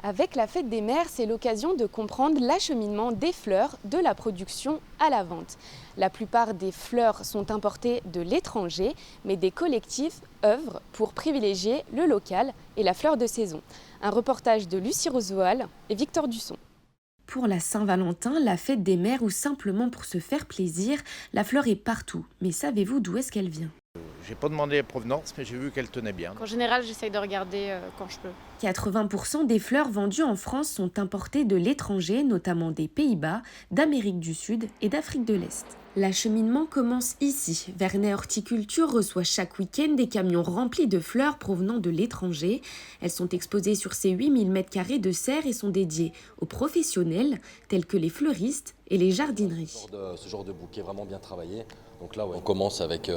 Avec la fête des mères, c'est l'occasion de comprendre l'acheminement des fleurs de la production à la vente. La plupart des fleurs sont importées de l'étranger, mais des collectifs œuvrent pour privilégier le local et la fleur de saison. Un reportage de Lucie Rosoal et Victor Dusson. Pour la Saint-Valentin, la fête des mères ou simplement pour se faire plaisir, la fleur est partout. Mais savez-vous d'où est-ce qu'elle vient ? J'ai pas demandé la provenance, mais j'ai vu qu'elle tenait bien. En général, j'essaye de regarder quand je peux. 80% des fleurs vendues en France sont importées de l'étranger, notamment des Pays-Bas, d'Amérique du Sud et d'Afrique de l'Est. L'acheminement commence ici. Vernet Horticulture reçoit chaque week-end des camions remplis de fleurs provenant de l'étranger. Elles sont exposées sur ces 8000 m² de serre et sont dédiées aux professionnels tels que les fleuristes et les jardineries. Ce genre de bouquet vraiment bien travaillé. Donc là, on commence avec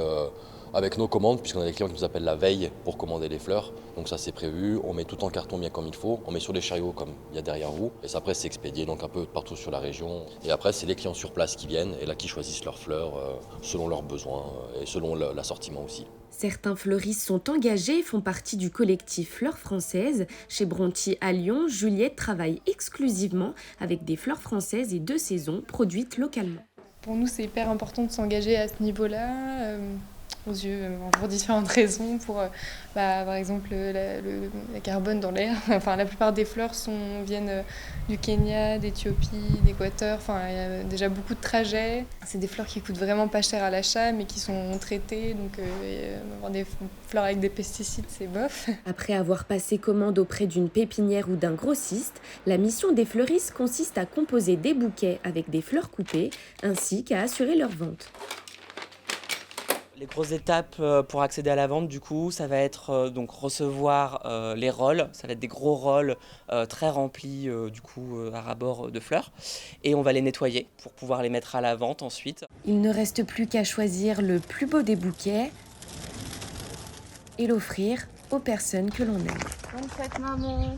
nos commandes, puisqu'on a des clients qui nous appellent la veille pour commander les fleurs. Donc ça, c'est prévu. On met tout en carton bien comme il faut. On met sur les chariots comme il y a derrière vous. Et ça, après, c'est expédié donc un peu partout sur la région. Et après, c'est les clients sur place qui viennent et là qui choisissent leurs fleurs selon leurs besoins et selon l'assortiment aussi. Certains fleuristes sont engagés et font partie du collectif Fleurs Françaises. Chez Bronti à Lyon, Juliette travaille exclusivement avec des fleurs françaises et de saison produites localement. Pour nous, c'est hyper important de s'engager à ce niveau-là, pour différentes raisons. Par exemple, la carbone dans l'air. Enfin, la plupart des fleurs viennent du Kenya, d'Éthiopie, d'Équateur. Enfin, il y a déjà beaucoup de trajets. C'est des fleurs qui coûtent vraiment pas cher à l'achat, mais qui sont traitées. Donc, avoir des fleurs avec des pesticides, c'est bof. Après avoir passé commande auprès d'une pépinière ou d'un grossiste, la mission des fleuristes consiste à composer des bouquets avec des fleurs coupées, ainsi qu'à assurer leur vente. Les grosses étapes pour accéder à la vente, du coup, ça va être donc recevoir les rôles. Ça va être des gros rôles très remplis à ras-bord de fleurs. Et on va les nettoyer pour pouvoir les mettre à la vente ensuite. Il ne reste plus qu'à choisir le plus beau des bouquets et l'offrir aux personnes que l'on aime. Bonne fête, maman.